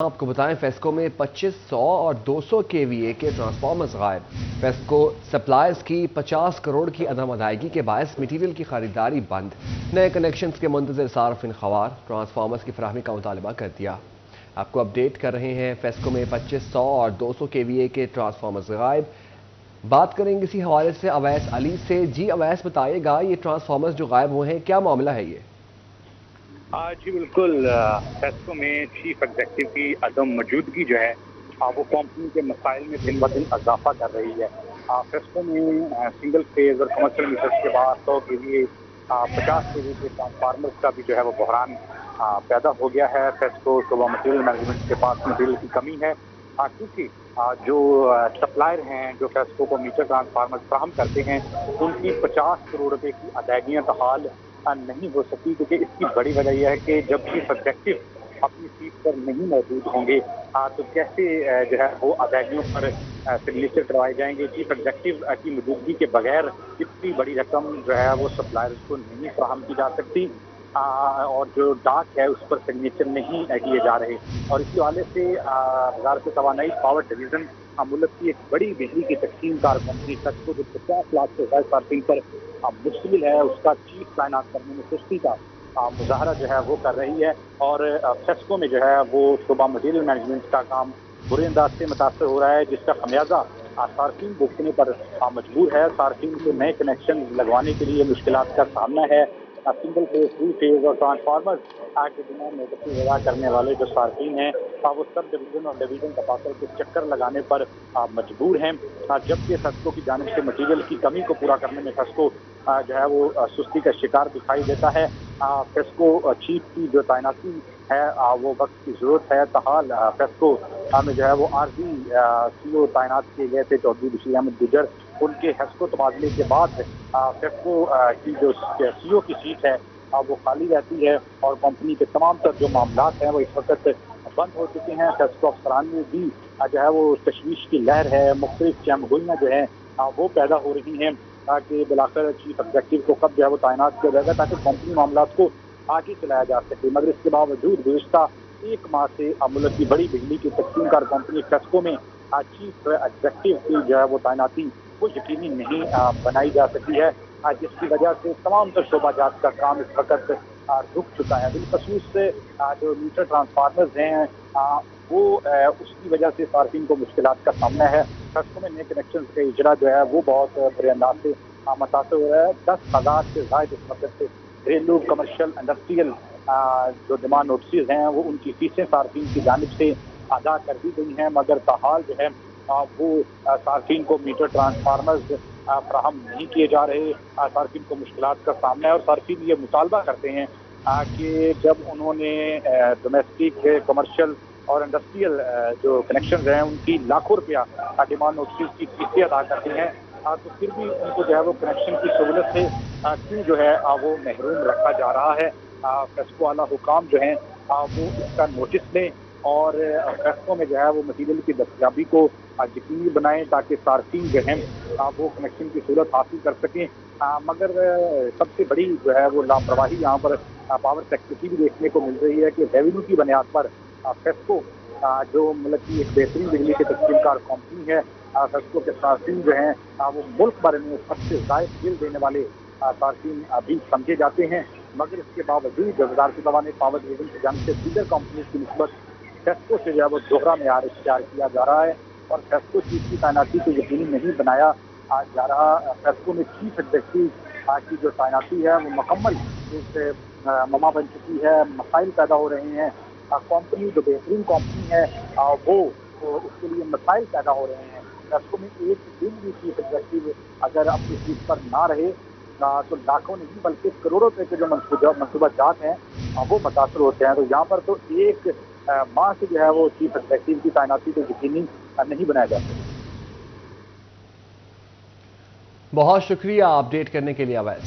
आपको बताएं फेस्को में 2500 और 200 केवीए के ट्रांसफार्मर्स गायब। फेस्को सप्लायर्स की 50 करोड़ की अदम अदायगी के बायस मटीरियल की खरीदारी बंद। नए कनेक्शंस के मुंतज़िर सार्फिन ख़वार ट्रांसफार्मर्स की फराहमी का मुतालबा कर दिया। आपको अपडेट कर रहे हैं, फेस्को में 2500 और 200 केवीए के ट्रांसफार्मर्स गायब। बात करेंगे इसी हवाले से अवैस अली से। जी अवैस, बताइएगा ये ट्रांसफार्मर्स जो गायब हुए हैं, क्या मामला है ये? जी बिल्कुल। फेस्को में चीफ एग्जेक्टिव की अदम मौजूदगी जो है वो कंपनी के मसाइल में दिन ब दिन इजाफा कर रही है। फेस्को में सिंगल फेज और कमर्शियल मीटर्स के बाद 100 के लिए 50 के के ट्रांसफार्मर्स का भी जो है वो बहरान पैदा हो गया है। फेस्को सुबह मटीरियल मैनेजमेंट के पास मटीरियल की कमी है, क्योंकि जो सप्लायर हैं जो फेस्को को मीटर ट्रांसफार्मर फराहम करते हैं उनकी 50 करोड़ रुपए की अदायगियाँ बहाल नहीं हो सकी, क्योंकि इसकी बड़ी वजह यह है कि जब चीफ एग्जेक्टिव अपनी सीट पर नहीं मौजूद होंगे तो कैसे जो है वो अदायगियों पर सिग्नेचर करवाए जाएंगे। चीफ एग्जेक्टिव की मौजूदगी के बगैर इतनी बड़ी रकम जो है वो सप्लायर्स को नहीं फराहम की जा सकती, और जो डाक है उस पर सिग्नेचर नहीं किए जा रहे। और इसी हवाले से वजारत तवानाई पावर डिवीजन मुल्क की एक बड़ी बिजली की तकसीम कार कंपनी फेस्को जो 50 लाख से ज्यादा सार्फिन पर मुश्किल है, उसका चीफ तैनात करने में सुस्ती का मुजाहरा जो है वो कर रही है। और फेस्को में जो है वो सुबह मटीरियल मैनेजमेंट का काम बुरे अंदाज से मुतासर हो रहा है, जिसका खमियाजा सार्फिन भुगतने पर मजबूर है। सार्फिन को नए कनेक्शन लगवाने के लिए मुश्किलात का सामना है। सिंगल फेज, 3 फेज और ट्रांसफार्मर के बिना नौबती अदा करने वाले जो सार्फिन हैं वो सब डिवीजन और डिवीजन तपाकर के चक्कर लगाने पर मजबूर हैं, जबकि फेस्को की जानिब से मटीरियल की कमी को पूरा करने में फेस्को जो है वो सुस्ती का शिकार दिखाई देता है। फेस्को चीफ की जो तैनाती है वो वक्त की जरूरत है। तहाल फेस्को में जो है वो आरजी सीओ तैनात किए गए थे चौधरी बशीर अहमद गुजर। उनके हेस्को तबादले के बाद फेस्को की जो सीओ की सीट है वो खाली रहती है और कंपनी के तमाम तर जो मामला हैं वो इस वक्त बंद हो चुके हैं। फेस्को अफसरान में भी जो है वो तशवीश की लहर है, मुख्तलिफ चमगुइयाँ जो है वो पैदा हो रही हैं ताकि बिलाकर चीफ एग्जेक्टिव को कब जो है वो तैनात किया जाएगा ताकि कंपनी मामला को आगे चलाया जा सके। मगर इसके बावजूद गुज़िश्ता एक माह से मुल्क की बड़ी बिजली की तकसीम कार कंपनी फेस्को में चीफ एग्जेक्टिव की जो है वो तैनाती वो यकीनी नहीं बनाई जा सकी है, जिसकी वजह से तमाम तर शोबाजात का काम इस वक्त रुक चुका है। बिलखसूस से जो मीटर ट्रांसफार्मर्स हैं वो उसकी वजह से सार्फिन को मुश्किलात का सामना है। फेस्को में नए कनेक्शन का इजरा जो है वो बहुत बुरे अंदाज से मुतासर हो रहा है। 10,000 से ज़ायद इस वक्त से घरेलू, कमर्शियल, इंडस्ट्रियल जो डिमांड नोटिस हैं वो उनकी फीसें सार्फिन की जानिब से अदा कर दी गई हैं, मगर ताहाल जो है वो सार्फिन को मीटर ट्रांसफार्मर्स फराहम नहीं किए जा रहे। सार्फिन को मुश्किलात का सामना है और सार्फिन ये मुतालबा करते हैं कि जब उन्होंने डोमेस्टिक, कमर्शियल और इंडस्ट्रियल जो कनेक्शन हैं उनकी लाखों रुपया डिमांड नोटिस की फीसें अदा करती हैं, तो फिर भी उनको जो है वो कनेक्शन की सहूलत से क्यों जो है वो महरूम रखा जा रहा है। फेस्को वाला हुकाम जो है वो इसका नोटिस लें और फेस्को में जो है वो मटीरियल की दस्तयाबी को यकीनी बनाएं ताकि सार्फिन जो है वो कनेक्शन की सहूलत हासिल कर सकें। मगर सबसे बड़ी जो है वो लापरवाही यहाँ पर पावर सेक्टर की भी देखने को मिल रही है कि रेवेन्यू की बुनियाद पर फेस्को जो मुल्क की एक बेहतरीन बिजली की तकसीम कार कंपनी है, फेस्को के सार्फिन जो हैं वो मुल्क भर में सबसे ज़ायद बिल देने वाले सार्फिन अभी समझे जाते हैं। मगर इसके बावजूद वजारत तवानाई पावर डिवीजन की जानिब से दीगर कंपनी की निस्बत फेस्को से जो है वो दोहरा मेयार इख्तियार किया जा रहा है और फेस्को चीफ की तैनाती को यकीनी नहीं बनाया जा रहा। फेस्को में चीफ एग्जेक्टिव की जो तैनाती है वो मुकम्मल से ममा बन चुकी है, मसाइल पैदा हो रहे हैं। कंपनी जो बेहतरीन कंपनी है वो उसके लिए मसाइल पैदा हो रहे हैं। फेस्को में एक दिन भी चीफ एग्जेक्टिव अगर अपनी सीट पर ना रहे तो लाखों नहीं बल्कि करोड़ों रुपए के जो मनसूबा जात हैं वो मुतासर होते हैं। तो यहाँ पर तो एक माह से जो है वो चीफ एग्जेक्टिव की तैनाती को यकीनी नहीं बनाया जा सकता। बहुत शुक्रिया अपडेट करने के लिए अवैस।